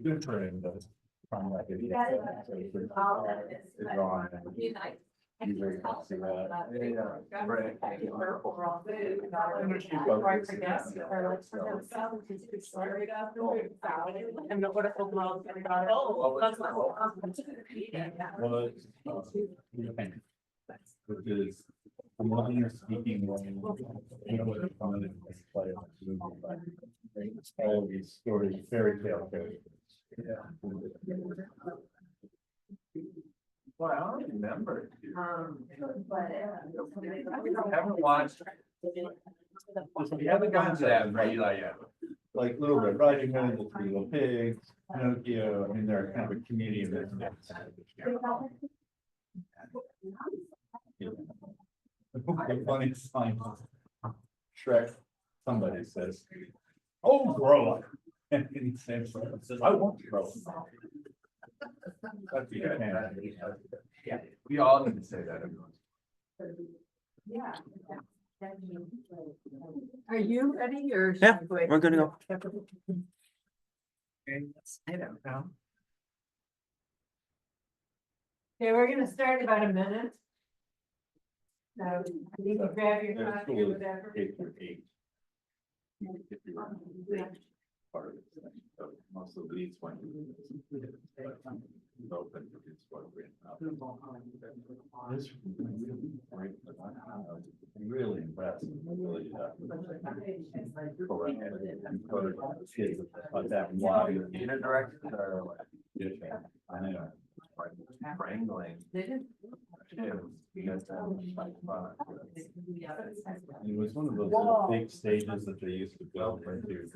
Good for him, but. From like a. He's very happy to see that. Yeah, right. Well, which is, I'm loving your speaking when, you know, what it's fun and play. It's all these stories, fairy tale characters. Yeah. Well, I don't remember. I haven't watched. We haven't gotten to that right yet. Like Little Red Riding Hood, the Three Little Pigs, Pinocchio. I mean, they're kind of a community of this. The funniest line. Shrek, somebody says, "Oh, grow up." And he says, "I won't grow up." Yeah, we all need to say that. Yeah. Are you ready or? Yeah, we're good to go. I don't know. Okay, we're gonna start in about a minute. So you can grab your Their coffee school or is whatever. K through 8. Part of it, so most of these ones. Open, it's what we're. This great, but I'm really impressed. Really, kids like that. Theater directors are like. I know. Wrangling. It was one of those little big stages that they used to build into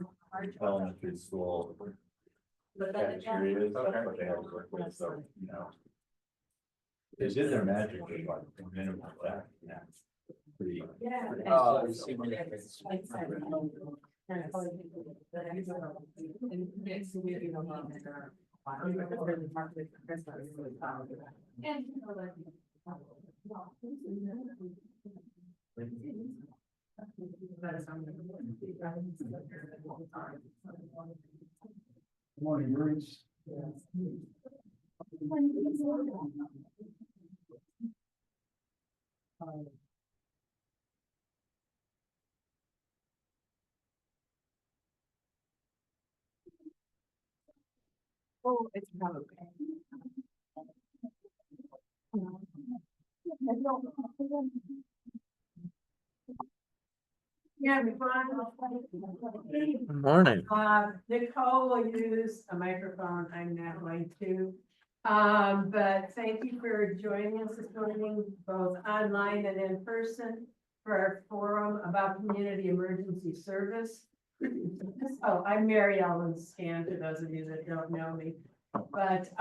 elementary school. Cafeterias, but they had to work with, so, you know. They did their magic with like minimal that, yeah. Pretty. Morning, Bruce. Oh, it's probably. Yeah, Morning. Nicole will use a microphone, I'm not going to. But thank you for joining us this morning, both online and in person, for our forum about community emergency service. Oh, I'm Mary Ellen Scan, for those of you that don't know me. But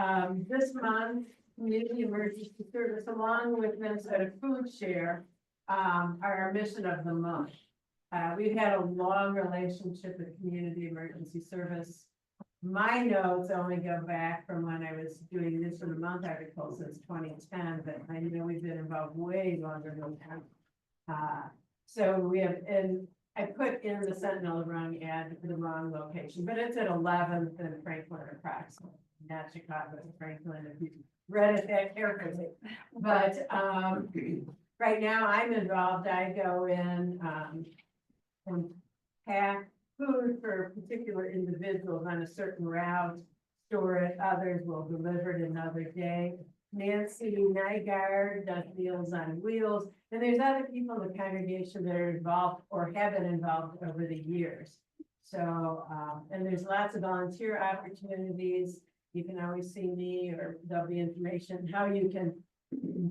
this month, community emergency service, along with Minnesota Food Share, are our mission of the month. We've had a long relationship with community emergency service. My notes only go back from when I was doing this in the month article since 2010, but I know we've been involved way longer than that. So we have, and I put in the Sentinel the wrong ad for the wrong location, but it's at 11th and Franklin approximately, not Chicago, Franklin, if you read it that carefully. But right now I'm involved. I go in and pack food for particular individuals on a certain route, store it, others will deliver it another day. Nancy Nygaard does Meals on Wheels, and there's other people in the congregation that are involved or have been involved over the years. So, and there's lots of volunteer opportunities. You can always see me, or there'll be information how you can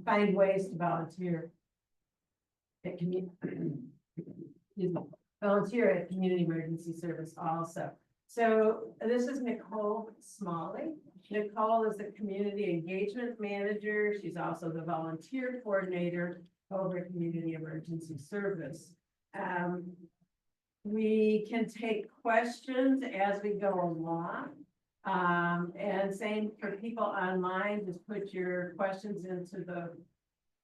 find ways to volunteer. It can volunteer at community emergency service also. So this is Nicole Smalley. Nicole is the community engagement manager. She's also the volunteer coordinator over community emergency service. We can take questions as we go along. And same for people online, just put your questions into the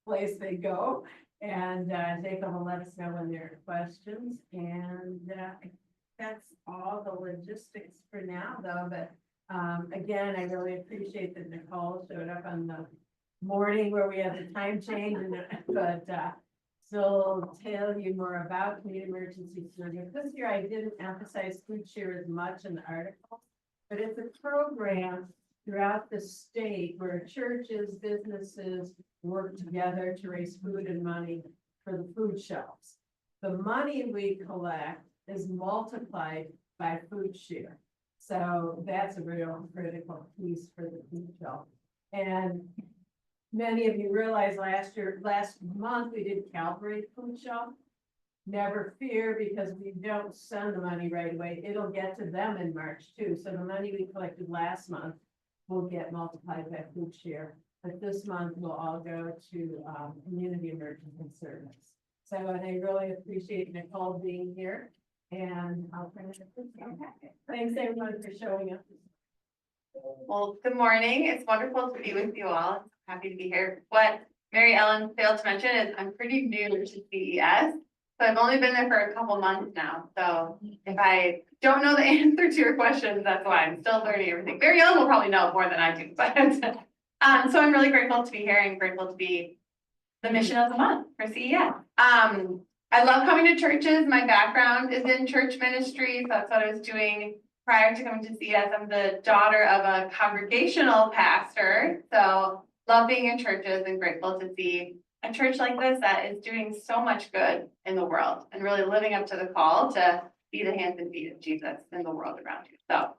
place they go. And Jacob will let us know when there are questions. And that's all the logistics for now, though. But Again, I really appreciate that Nicole showed up on the morning where we had the time change, but she'll tell you more about community emergency service. This year, I didn't emphasize food share as much in the article, but it's a program throughout the state where churches, businesses work together to raise food and money for the food shelves. The money we collect is multiplied by food share. So that's a real critical piece for the food shelf. And many of you realize last month, we did Calvary Food Shelf. Never fear, because we don't send the money right away. It'll get to them in March too. So the money we collected last month will get multiplied by food share. But this month will all go to community emergency service. So, and I really appreciate Nicole being here. And I'll turn it over to you. Thanks everyone for showing up. Well, good morning. It's wonderful to be with you all. Happy to be here. What Mary Ellen failed to mention is I'm pretty new to CES. So I've only been there for a couple months now. So if I don't know the answer to your questions, that's why I'm still learning everything. Mary Ellen will probably know more than I do, but so I'm really grateful to be here and grateful to be the mission of the month for CES. I love coming to churches. My background is in church ministry, so that's what I was doing prior to coming to CES. I'm the daughter of a congregational pastor, so love being in churches and grateful to see a church like this that is doing so much good in the world and really living up to the call to be the hands and feet of Jesus in the world around you. So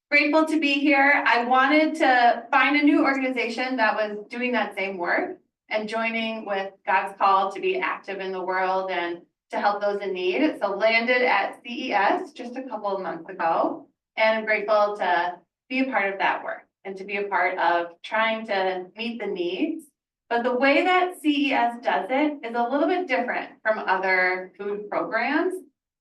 grateful to be here. I wanted to find a new organization that was doing that same work and joining with God's call to be active in the world and to help those in need. So landed at CES just a couple of months ago, and I'm grateful to be a part of that work and to be a part of trying to meet the needs. But the way that CES does it is a little bit different from other food programs.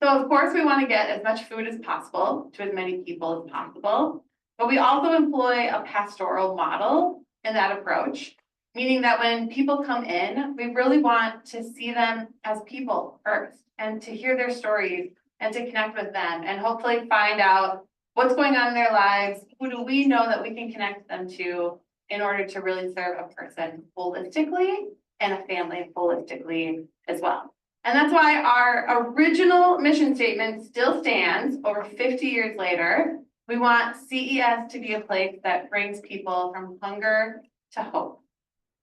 So of course, we want to get as much food as possible to as many people as possible, but we also employ a pastoral model in that approach, meaning that when people come in, we really want to see them as people first and to hear their stories and to connect with them and hopefully find out what's going on in their lives. Who do we know that we can connect them to in order to really serve a person holistically and a family holistically as well. And that's why our original mission statement still stands over 50 years later. We want CES to be a place that brings people from hunger to hope.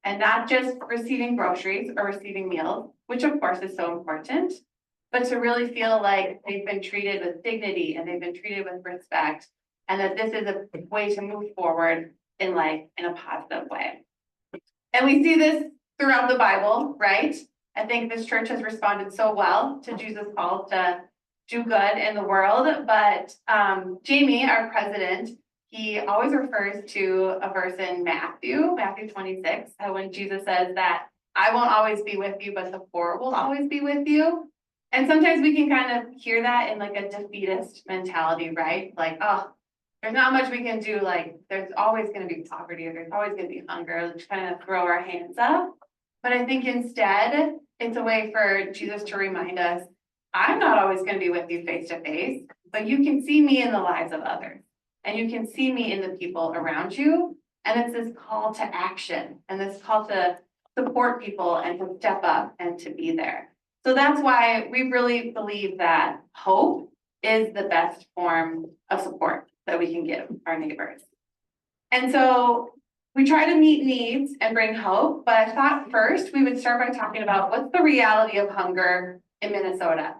And not just receiving groceries or receiving meals, which of course is so important, but to really feel like they've been treated with dignity and they've been treated with respect, and that this is a way to move forward in life in a positive way. And we see this throughout the Bible, right? I think this church has responded so well to Jesus' call to do good in the world. But Jamie, our president, he always refers to a verse in Matthew 26, when Jesus says that I won't always be with you, but the poor will always be with you. And sometimes we can kind of hear that in like a defeatist mentality, right? Like, oh, there's not much we can do. Like, there's always going to be poverty, or there's always going to be hunger. Let's kind of throw our hands up. But I think instead, it's a way for Jesus to remind us, I'm not always going to be with you face to face, but you can see me in the lives of others. And you can see me in the people around you. And it's this call to action and this call to support people and to step up and to be there. So that's why we really believe that hope is the best form of support that we can give our neighbors. And so we try to meet needs and bring hope, but I thought first we would start by talking about what's the reality of hunger in Minnesota.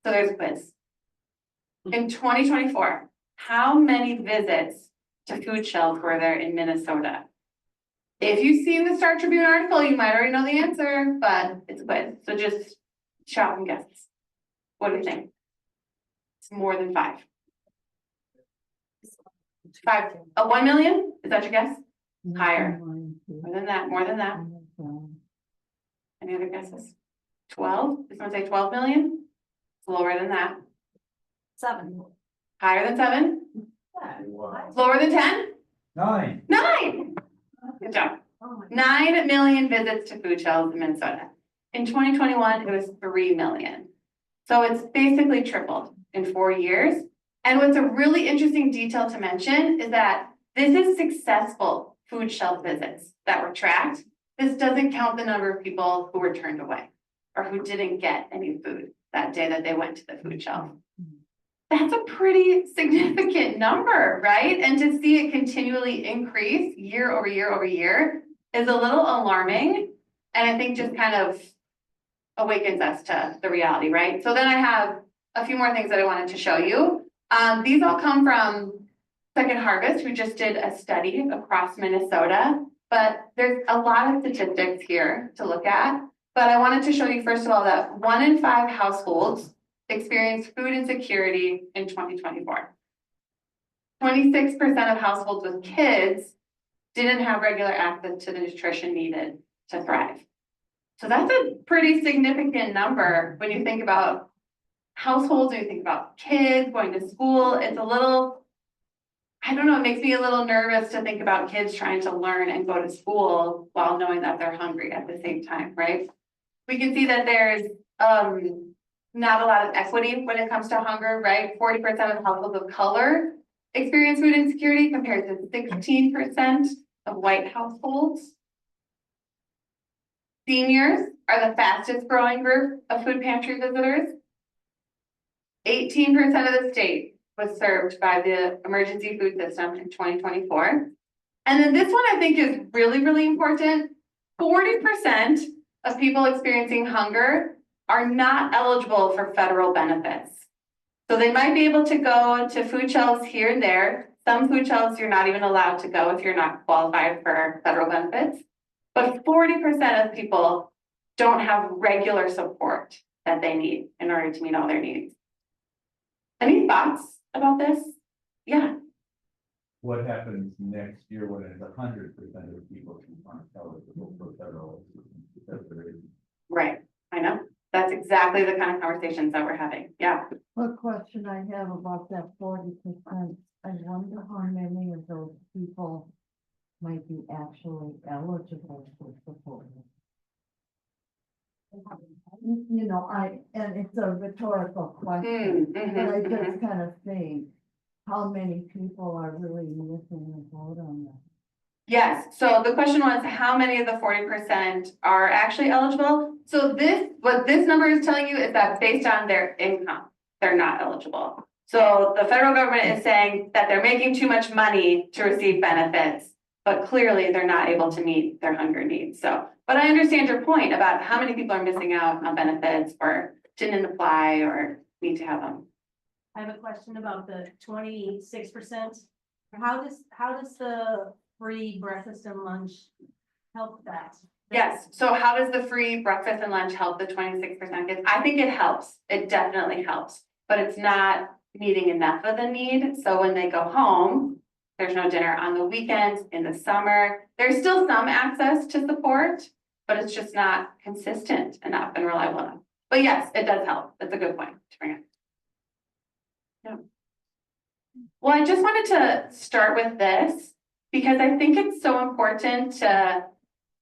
So there's a quiz. In 2024, how many visits to food shelves were there in Minnesota? If you've seen the Star Tribune article, you might already know the answer, but it's a quiz. So just shout and guess. What do you think? It's more than 5. 5, 1 million? Is that your guess? Higher. More than that, more than that. Any other guesses? 12? Does someone say 12 million? It's lower than that. 7. Higher than 7? Lower than 10? 9. 9! Good job. 9 million visits to food shelves in Minnesota. In 2021, it was 3 million. So it's basically tripled in 4 years. And what's a really interesting detail to mention is that this is successful food shelf visits that were tracked. This doesn't count the number of people who were turned away or who didn't get any food that day that they went to the food shelf. That's a pretty significant number, right? And to see it continually increase year over year over year is a little alarming. And I think just kind of awakens us to the reality, right? So then I have a few more things that I wanted to show you. These all come from Second Harvest, who just did a study across Minnesota, but there's a lot of statistics here to look at. But I wanted to show you, first of all, that 1 in 5 households experienced food insecurity in 2024. 26% of households with kids didn't have regular access to the nutrition needed to thrive. So that's a pretty significant number when you think about households, when you think about kids going to school. It's a little, I don't know, it makes me a little nervous to think about kids trying to learn and go to school while knowing that they're hungry at the same time, right? We can see that there's not a lot of equity when it comes to hunger, right? 40% of households of color experience food insecurity compared to 16% of white households. Seniors are the fastest growing group of food pantry visitors. 18% of the state was served by the emergency food system in 2024. And then this one I think is really, really important. 40% of people experiencing hunger are not eligible for federal benefits. So they might be able to go to food shelves here and there. Some food shelves you're not even allowed to go if you're not qualified for federal benefits. But 40% of people don't have regular support that they need in order to meet all their needs. Any thoughts about this? Yeah. What happens next year when it's 100% of people who aren't eligible for federal assistance? Right, I know. That's exactly the kind of conversations that we're having. Yeah. What question I have about that 40%, I wonder how many of those people might be actually eligible for support. You know, and it's a rhetorical question, but I just kind of think, how many people are really missing the vote on that? Yes, so the question was, how many of the 40% are actually eligible? So what this number is telling you is that based on their income, they're not eligible. So the federal government is saying that they're making too much money to receive benefits, but clearly they're not able to meet their hunger needs. So, but I understand your point about how many people are missing out on benefits or didn't apply or need to have them. I have a question about the 26%. How does the free breakfast and lunch help that? Yes, so how does the free breakfast and lunch help the 26% kids? I think it helps, it definitely helps, but it's not meeting enough of the need. So when they go home, there's no dinner on the weekends, in the summer. There's still some access to support, but it's just not consistent enough and reliable enough. But yes, it does help. That's a good point to bring up. Yeah. Well, I just wanted to start with this because I think it's so important to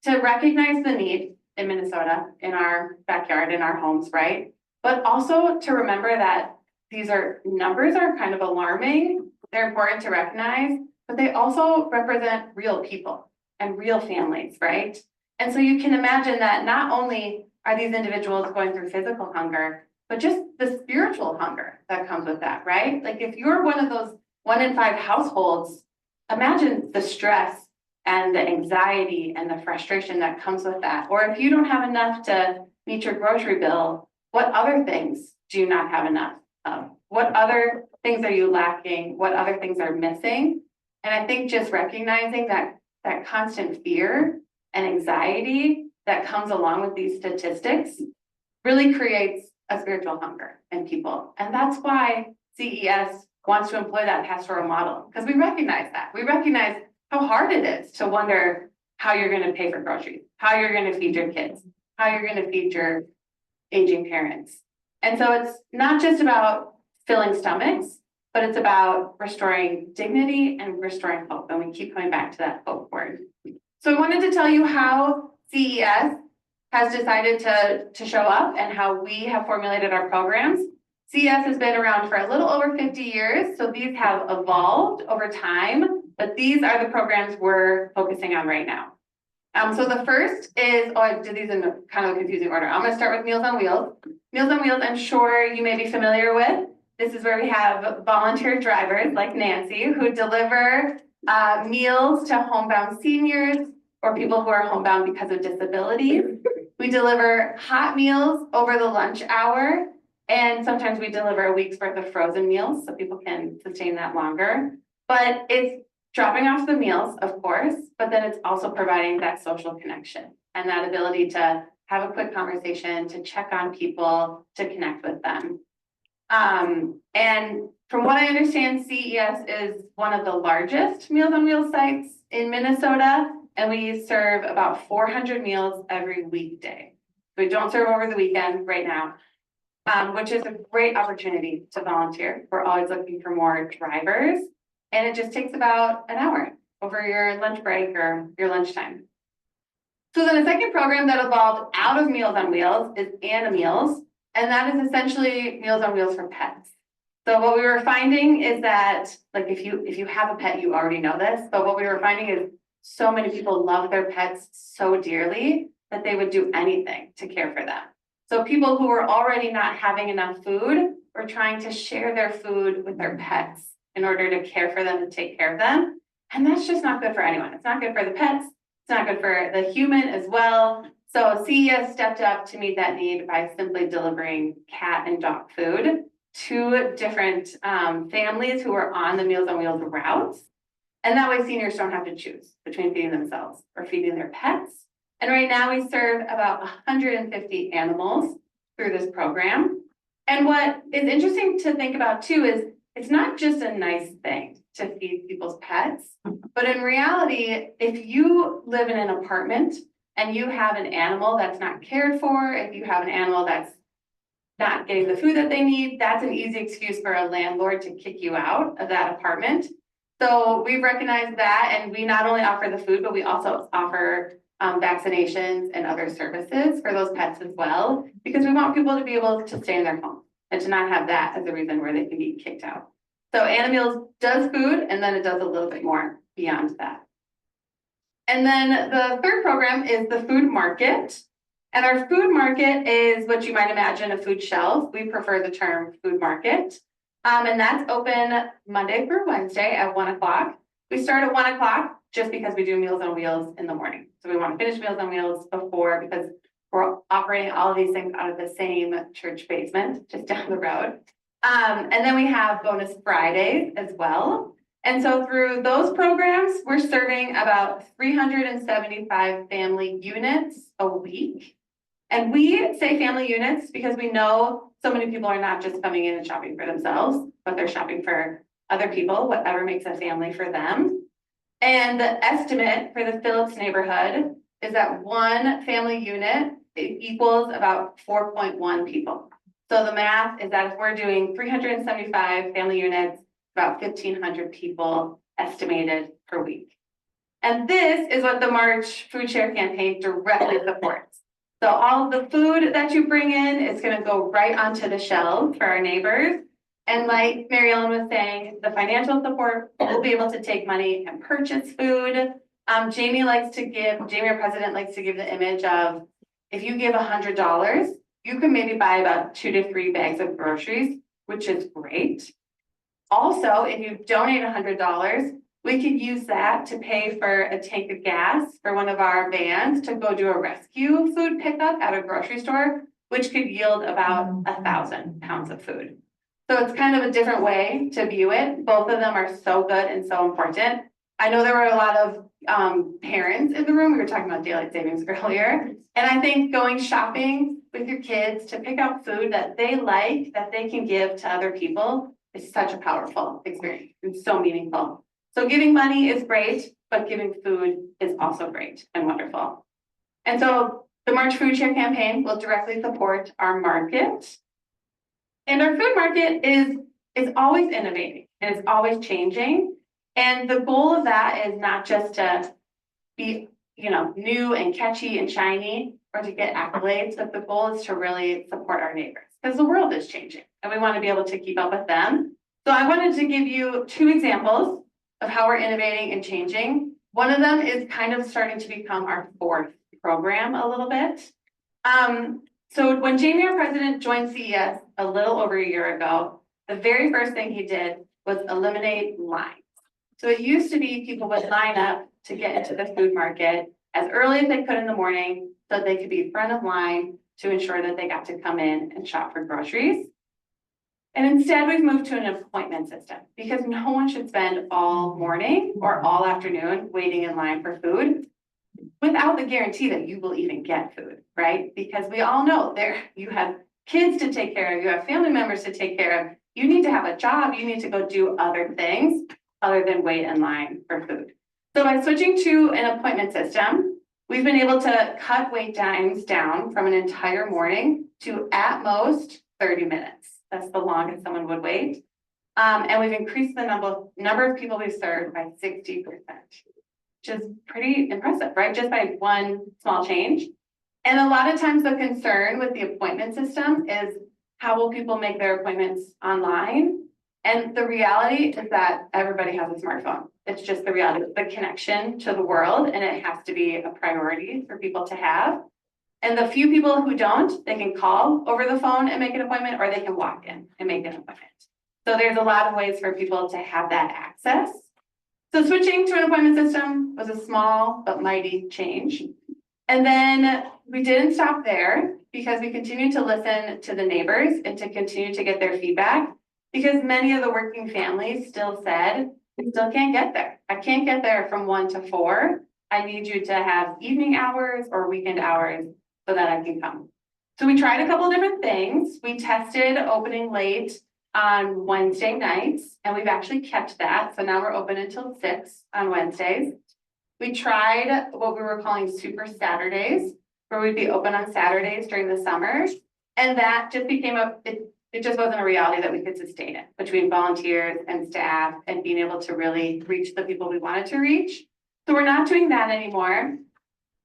recognize the need in Minnesota, in our backyard, in our homes, right? But also to remember that these numbers are kind of alarming. They're important to recognize, but they also represent real people and real families, right? And so you can imagine that not only are these individuals going through physical hunger, but just the spiritual hunger that comes with that, right? Like if you're one of those 1 in 5 households, imagine the stress and the anxiety and the frustration that comes with that. Or if you don't have enough to meet your grocery bill, what other things do you not have enough of? What other things are you lacking? What other things are missing? And I think just recognizing that constant fear and anxiety that comes along with these statistics really creates a spiritual hunger in people. And that's why CES wants to employ that pastoral model, because we recognize that. We recognize how hard it is to wonder how you're going to pay for groceries, how you're going to feed your kids, how you're going to feed your aging parents. And so it's not just about filling stomachs, but it's about restoring dignity and restoring hope. And we keep coming back to that hope word. So I wanted to tell you how CES has decided to show up and how we have formulated our programs. CES has been around for a little over 50 years, so these have evolved over time, but these are the programs we're focusing on right now. So the first is, oh, I did these in kind of a confusing order. I'm gonna start with Meals on Wheels. Meals on Wheels, I'm sure you may be familiar with. This is where we have volunteer drivers like Nancy who deliver meals to homebound seniors or people who are homebound because of disabilities. We deliver hot meals over the lunch hour, and sometimes we deliver a week's worth of frozen meals so people can sustain that longer. But it's dropping off the meals, of course, but then it's also providing that social connection and that ability to have a quick conversation, to check on people, to connect with them. And from what I understand, CES is one of the largest Meals on Wheels sites in Minnesota, and we serve about 400 meals every weekday. We don't serve over the weekend right now, which is a great opportunity to volunteer. We're always looking for more drivers, and it just takes about an hour over your lunch break or your lunchtime. So then the second program that evolved out of Meals on Wheels is Animeals, and that is essentially Meals on Wheels for pets. So what we were finding is that, like, if you have a pet, you already know this, but what we were finding is so many people love their pets so dearly that they would do anything to care for them. So people who were already not having enough food were trying to share their food with their pets in order to care for them and take care of them. And that's just not good for anyone. It's not good for the pets. It's not good for the human as well. So CES stepped up to meet that need by simply delivering cat and dog food to different families who are on the Meals on Wheels routes. And that way seniors don't have to choose between feeding themselves or feeding their pets. And right now we serve about 150 animals through this program. And what is interesting to think about too is it's not just a nice thing to feed people's pets, but in reality, if you live in an apartment and you have an animal that's not cared for, if you have an animal that's not getting the food that they need, that's an easy excuse for a landlord to kick you out of that apartment. So we recognize that, and we not only offer the food, but we also offer vaccinations and other services for those pets as well, because we want people to be able to stay in their home and to not have that as a reason where they can be kicked out. So Animeals does food, and then it does a little bit more beyond that. And then the third program is the food market. And our food market is what you might imagine a food shelf. We prefer the term food market. And that's open Monday through Wednesday at 1 o'clock. We start at 1 o'clock just because we do Meals on Wheels in the morning. So we want to finish Meals on Wheels before, because we're operating all of these things out of the same church basement just down the road. And then we have bonus Fridays as well. And so through those programs, we're serving about 375 family units a week. And we say family units because we know so many people are not just coming in and shopping for themselves, but they're shopping for other people, whatever makes a family for them. And the estimate for the Phillips neighborhood is that one family unit equals about 4.1 people. So the math is that if we're doing 375 family units, about 1,500 people estimated per week. And this is what the March Food Share campaign directly supports. So all of the food that you bring in is going to go right onto the shelves for our neighbors. And like Mary Ellen was saying, the financial support will be able to take money and purchase food. Jamie, our president, likes to give the image of, if you give $100, you can maybe buy about 2 to 3 bags of groceries, which is great. Also, if you donate $100, we could use that to pay for a tank of gas for one of our vans to go do a rescue food pickup at a grocery store, which could yield about 1,000 pounds of food. So it's kind of a different way to view it. Both of them are so good and so important. I know there were a lot of parents in the room. We were talking about daylight savings earlier. And I think going shopping with your kids to pick out food that they like, that they can give to other people, is such a powerful experience. It's so meaningful. So giving money is great, but giving food is also great and wonderful. And so the March Food Share campaign will directly support our market. And our food market is always innovating and it's always changing. And the goal of that is not just to be, new and catchy and shiny or to get accolades, but the goal is to really support our neighbors because the world is changing. and we want to be able to keep up with them. So I wanted to give you 2 examples of how we're innovating and changing. One of them is kind of starting to become our 4th program a little bit. So when Jamie, our president, joined CES a little over a year ago, the very first thing he did was eliminate lines. So it used to be people would line up to get into the food market as early as they could in the morning so that they could be front of line to ensure that they got to come in and shop for groceries. And instead, we've moved to an appointment system because no one should spend all morning or all afternoon waiting in line for food without the guarantee that you will even get food, right? Because we all know you have kids to take care of, you have family members to take care of, you need to have a job, you need to go do other things other than wait in line for food. So by switching to an appointment system, we've been able to cut wait times down from an entire morning to at most 30 minutes. That's the longest someone would wait. And we've increased the number of people we serve by 60%, which is pretty impressive, right? Just by one small change. And a lot of times the concern with the appointment system is how will people make their appointments online? And the reality is that everybody has a smartphone. It's just the reality, the connection to the world, and it has to be a priority for people to have. And the few people who don't, they can call over the phone and make an appointment, or they can walk in and make an appointment. So there's a lot of ways for people to have that access. So switching to an appointment system was a small but mighty change. And then we didn't stop there because we continued to listen to the neighbors and to continue to get their feedback, because many of the working families still said, I still can't get there. I can't get there from 1 to 4. I need you to have evening hours or weekend hours so that I can come. So we tried a couple of different things. We tested opening late on Wednesday nights, and we've actually kept that. So now we're open until 6 on Wednesdays. We tried what we were calling Super Saturdays, where we'd be open on Saturdays during the summer. And that just became it just wasn't a reality that we could sustain it between volunteers and staff and being able to really reach the people we wanted to reach. So we're not doing that anymore.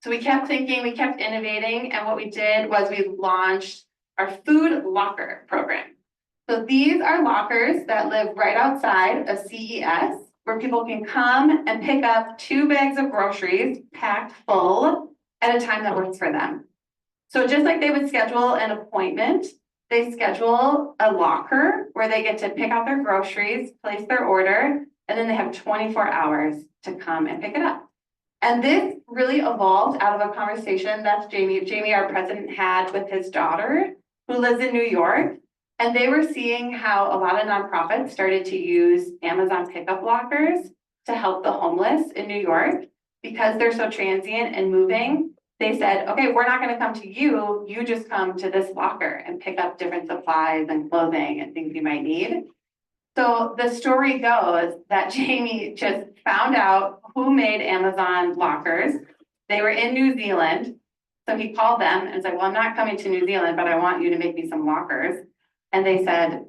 So we kept thinking, we kept innovating, and what we did was we launched our food locker program. So these are lockers that live right outside of CES, where people can come and pick up 2 bags of groceries packed full at a time that works for them. So just like they would schedule an appointment, they schedule a locker where they get to pick out their groceries, place their order, and then they have 24 hours to come and pick it up. And this really evolved out of a conversation that Jamie, our president, had with his daughter, who lives in New York. And they were seeing how a lot of nonprofits started to use Amazon pickup lockers to help the homeless in New York. Because they're so transient and moving, they said, okay, we're not going to come to you. You just come to this locker and pick up different supplies and clothing and things you might need. So the story goes that Jamie just found out who made Amazon lockers. They were in New Zealand. So he called them and said, well, I'm not coming to New Zealand, but I want you to make me some lockers. And they said,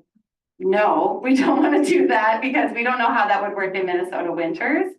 no, we don't want to do that because we don't know how that would work in Minnesota winters.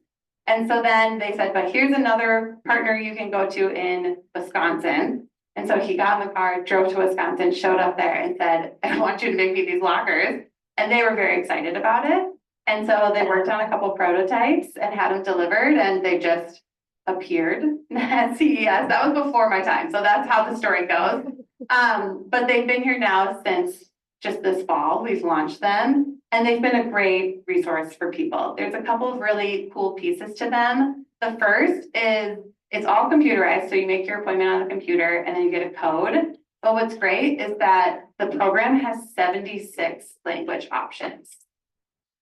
And so then they said, but here's another partner you can go to in Wisconsin. And so he got in the car, drove to Wisconsin, showed up there and said, I want you to make me these lockers. And they were very excited about it. And so they worked on a couple prototypes and had them delivered, and they just appeared at CES. That was before my time. So that's how the story goes. But they've been here now since just this fall. We've launched them, and they've been a great resource for people. There's a couple of really cool pieces to them. The first is it's all computerized. So you make your appointment on the computer and then you get a code. But what's great is that the program has 76 language options.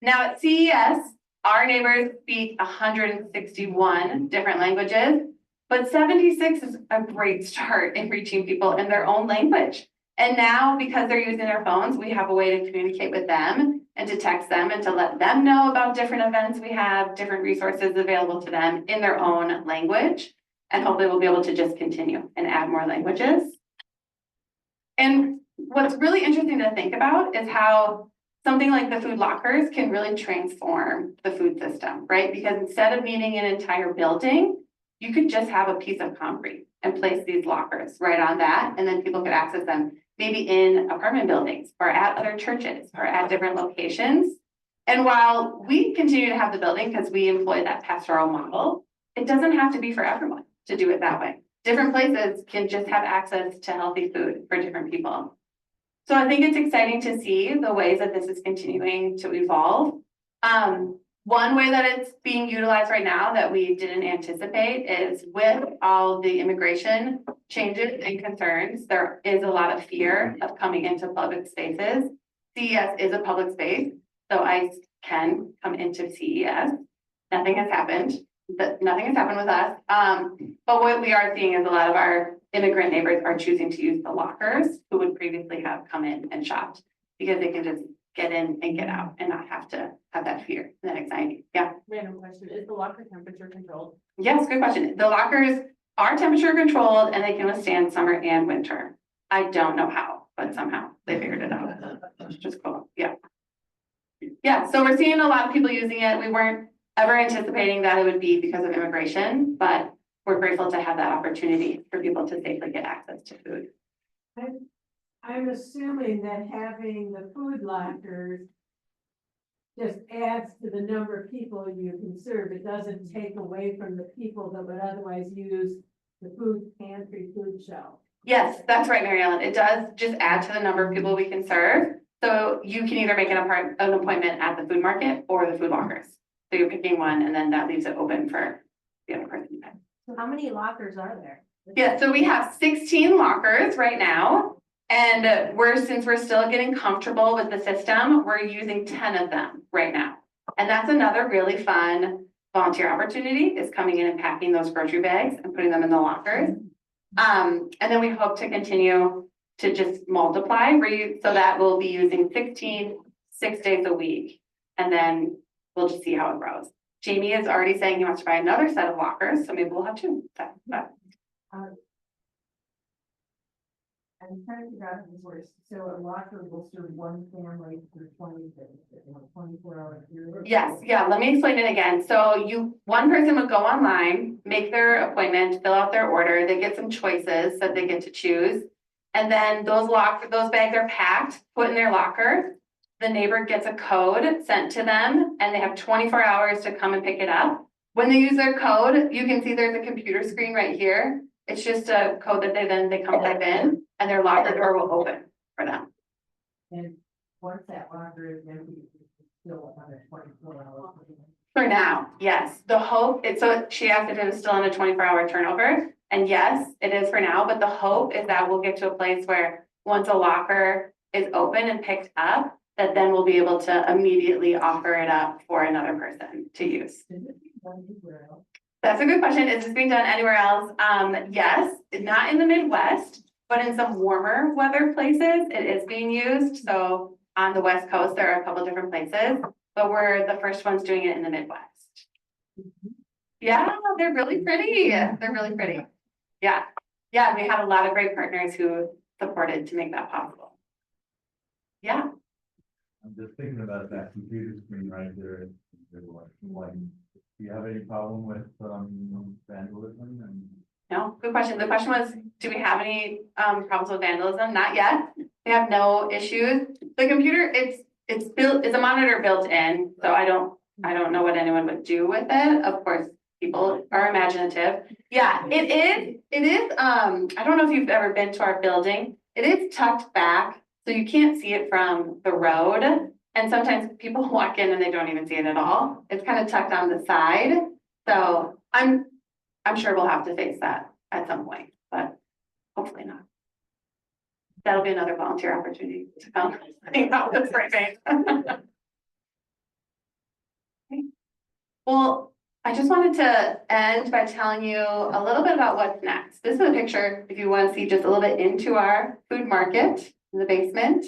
Now at CES, our neighbors speak 161 different languages, but 76 is a great start in reaching people in their own language. And now, because they're using their phones, we have a way to communicate with them and to text them and to let them know about different events we have, different resources available to them in their own language. And hopefully we'll be able to just continue and add more languages. And what's really interesting to think about is how something like the food lockers can really transform the food system, right? Because instead of needing an entire building, you could just have a piece of concrete and place these lockers right on that, and then people could access them maybe in apartment buildings or at other churches or at different locations. And while we continue to have the building because we employ that pastoral model, it doesn't have to be for everyone to do it that way. Different places can just have access to healthy food for different people. So I think it's exciting to see the ways that this is continuing to evolve. One way that it's being utilized right now that we didn't anticipate is with all the immigration changes and concerns, there is a lot of fear of coming into public spaces. CES is a public space, so ICE can come into CES. Nothing has happened, nothing has happened with us. But what we are seeing is a lot of our immigrant neighbors are choosing to use the lockers who would previously have come in and shopped because they can just get in and get out and not have to have that fear, that anxiety. Yeah. Random question, is the locker temperature controlled? Yes, good question. The lockers are temperature controlled and they can withstand summer and winter. I don't know how, but somehow they figured it out. It's just cool. Yeah. Yeah, so we're seeing a lot of people using it. We weren't ever anticipating that it would be because of immigration, but we're grateful to have that opportunity for people to safely get access to food. I'm assuming that having the food lockers just adds to the number of people you can serve. It doesn't take away from the people that would otherwise use the food pantry, food shelf. Yes, that's right, Mary Ellen. It does just add to the number of people we can serve. So you can either make an appointment at the food market or the food lockers. So you're picking one and then that leaves it open for the other person. So how many lockers are there? Yeah, so we have 16 lockers right now. And since we're still getting comfortable with the system, we're using 10 of them right now. And that's another really fun volunteer opportunity is coming in and packing those grocery bags and putting them in the lockers. And then we hope to continue to just multiply so that we'll be using 16, 6 days a week. And then we'll just see how it grows. Jamie is already saying he wants to buy another set of lockers, so maybe we'll have 2. I'm trying to figure out how this works. So a locker will serve one family for 24-hour period? Yes, yeah, let me explain it again. So one person would go online, make their appointment, fill out their order, they get some choices that they get to choose. And then those bags are packed, put in their locker. The neighbor gets a code sent to them and they have 24 hours to come and pick it up. When they use their code, you can see there's a computer screen right here. It's just a code that they come type in and their locker door will open for them. And once that locker is empty, it's still on a 24-hour. For now, yes. The hope, so she asked if it was still on a 24-hour turnover. And yes, it is for now, but the hope is that we'll get to a place where once a locker is open and picked up, that then we'll be able to immediately offer it up for another person to use. That's a good question. Is this being done anywhere else? Yes, not in the Midwest, but in some warmer weather places, it is being used. So on the West Coast, there are a couple different places, but we're the first ones doing it in the Midwest. Yeah, they're really pretty. They're really pretty. Yeah. Yeah, we had a lot of great partners who supported to make that possible. Yeah. I'm just thinking about that computer screen right there. Like, do you have any problem with vandalism and? No, good question. The question was, do we have any problems with vandalism? Not yet. We have no issues. The computer, it's a monitor built in, so I don't know what anyone would do with it. Of course, people are imaginative. Yeah, it is, I don't know if you've ever been to our building. It is tucked back, so you can't see it from the road. And sometimes people walk in and they don't even see it at all. It's kind of tucked on the side. So I'm sure we'll have to face that at some point, but hopefully not. That'll be another volunteer opportunity to come think about this right now. Well, I just wanted to end by telling you a little bit about what's next. This is a picture if you want to see just a little bit into our food market in the basement.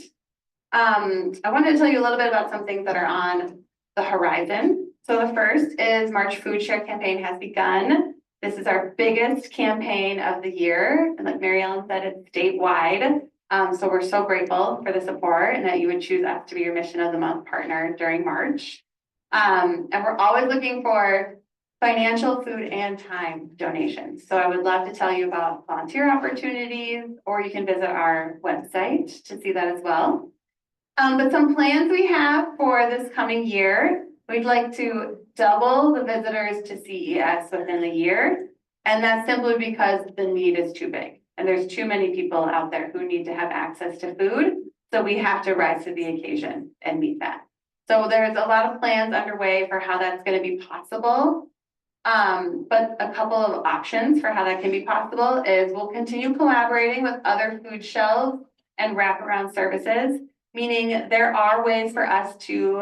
I wanted to tell you a little bit about some things that are on the horizon. So the first is March Food Share campaign has begun. This is our biggest campaign of the year. And like Mary Ellen said, it's statewide. So we're so grateful for the support and that you would choose us to be your Mission of the Month partner during March. And we're always looking for financial, food, and time donations. So I would love to tell you about volunteer opportunities, or you can visit our website to see that as well. But some plans we have for this coming year, we'd like to double the visitors to CES within the year. And that's simply because the need is too big and there's too many people out there who need to have access to food. So we have to rise to the occasion and meet that. So there's a lot of plans underway for how that's going to be possible. But a couple of options for how that can be possible is we'll continue collaborating with other food shelves and wraparound services, meaning there are ways for us to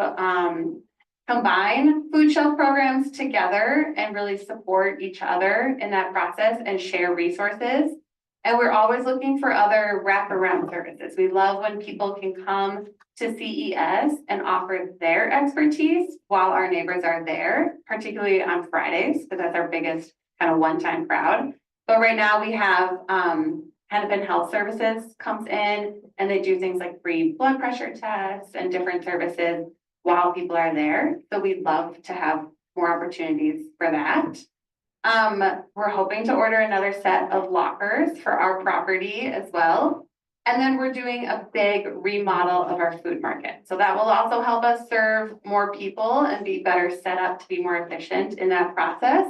combine food shelf programs together and really support each other in that process and share resources. And we're always looking for other wraparound services. We love when people can come to CES and offer their expertise while our neighbors are there, particularly on Fridays, because that's our biggest kind of one-time crowd. But right now we have Hennepin Health Services comes in and they do things like free blood pressure tests and different services while people are there. So we'd love to have more opportunities for that. We're hoping to order another set of lockers for our property as well. And then we're doing a big remodel of our food market. So that will also help us serve more people and be better set up to be more efficient in that process.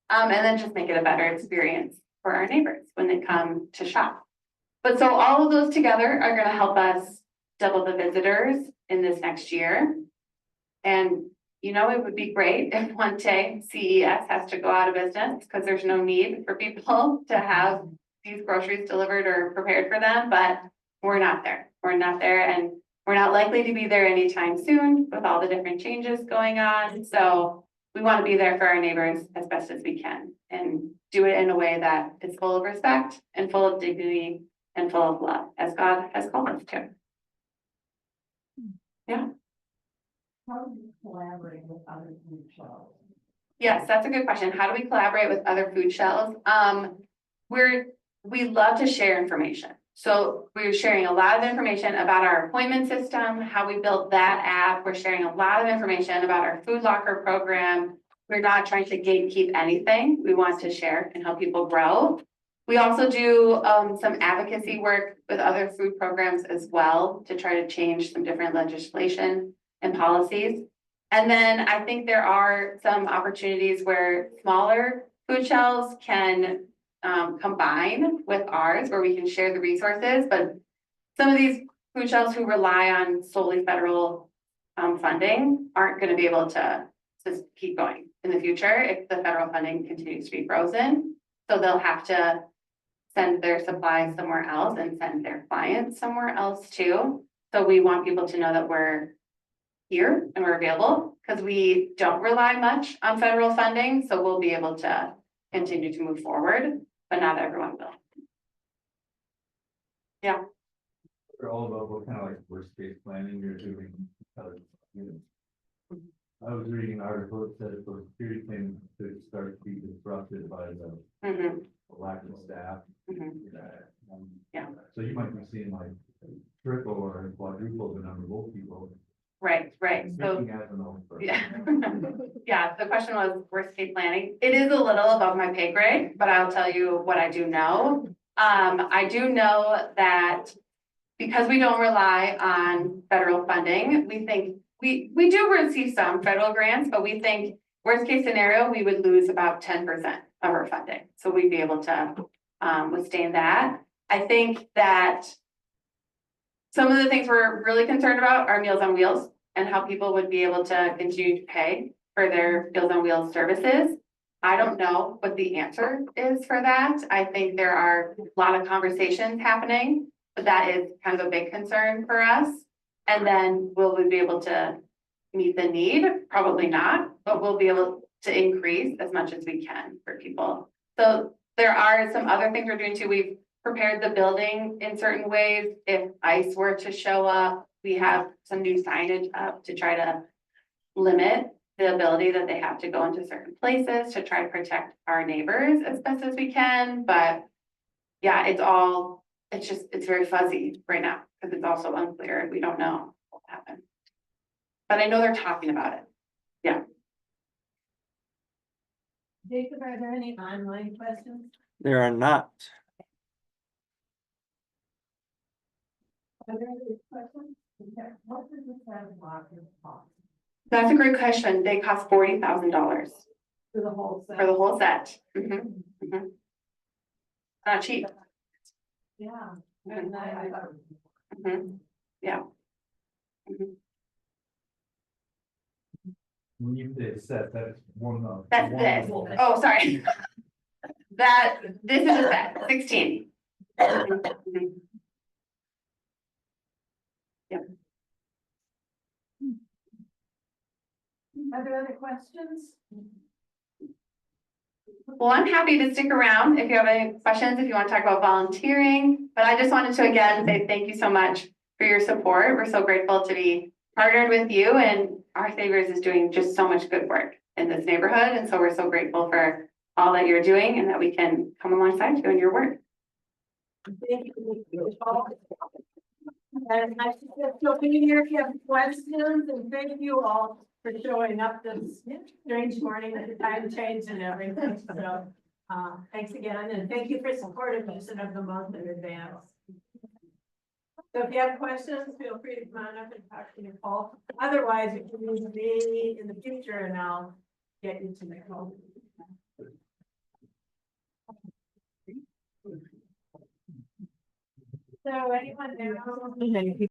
And then just make it a better experience for our neighbors when they come to shop. But so all of those together are going to help us double the visitors in this next year. And you know, it would be great if one day CES has to go out of business because there's no need for people to have these groceries delivered or prepared for them, but we're not there. We're not there, and we're not likely to be there anytime soon with all the different changes going on. So we want to be there for our neighbors as best as we can and do it in a way that is full of respect and full of dignity and full of love, as God has called us to. Yeah. How do you collaborate with other food shelves? Yes, that's a good question. How do we collaborate with other food shelves? We love to share information. So we're sharing a lot of information about our appointment system, how we built that app. We're sharing a lot of information about our food locker program. We're not trying to gatekeep anything. We want to share and help people grow. We also do some advocacy work with other food programs as well to try to change some different legislation and policies. And then I think there are some opportunities where smaller food shelves can combine with ours, where we can share the resources. But some of these food shelves who rely on solely federal funding aren't going to be able to keep going in the future if the federal funding continues to be frozen. So they'll have to send their supplies somewhere else and send their clients somewhere else too. So we want people to know that we're here and we're available because we don't rely much on federal funding. So we'll be able to continue to move forward, but not everyone will. Yeah. They're all about what kind of like worst case planning you're doing. I was reading an article that said if a security thing could start to be disrupted by the lack of staff. Yeah. So you might be seeing like triple or quadruple the number of old people. Right. So Speaking as an old person. yeah. Yeah, the question was worst case planning. It is a little above my pay grade, but I'll tell you what I do know. I do know that because we don't rely on federal funding, we think we do receive some federal grants, but we think worst case scenario, we would lose about 10% of our funding. So we'd be able to withstand that. I think that some of the things we're really concerned about are Meals on Wheels and how people would be able to continue to pay for their Meals on Wheels services. I don't know what the answer is for that. I think there are a lot of conversations happening, but that is kind of a big concern for us. And then will we be able to meet the need? Probably not, but we'll be able to increase as much as we can for people. So there are some other things we're doing too. We've prepared the building in certain ways. If ICE were to show up, we have some new signage up to try to limit the ability that they have to go into certain places to try to protect our neighbors as best as we can. But yeah, it's very fuzzy right now because it's also unclear and we don't know what will happen. But I know they're talking about it. Yeah. Jacob, are there any online questions? There are not. Are there any questions? Okay, what does the sound locker cost That's a great question. They cost $40,000 for the whole set? for the whole set. Not cheap. Yeah. And I thought. Mhm. Yeah. When you say set, that's one of. That's this. Oh, sorry. This is a set, 16. Mhm. Are there other questions? Well, I'm happy to stick around if you have any questions, if you want to talk about volunteering, but I just wanted to again say thank you so much for your support. We're so grateful to be partnered with you, and Our Savers is doing just so much good work in this neighborhood. And so we're so grateful for all that you're doing and that we can come alongside you in your work. Thank you. And I suggest you'll be here if you have questions, and thank you all for showing up this strange morning with the time change and everything. So, thanks again, and thank you for supporting us and of the month in advance. So if you have questions, feel free to come on up and talk to Nicole. Otherwise, you can use me in the future and I'll get you to Nicole. So anyone there?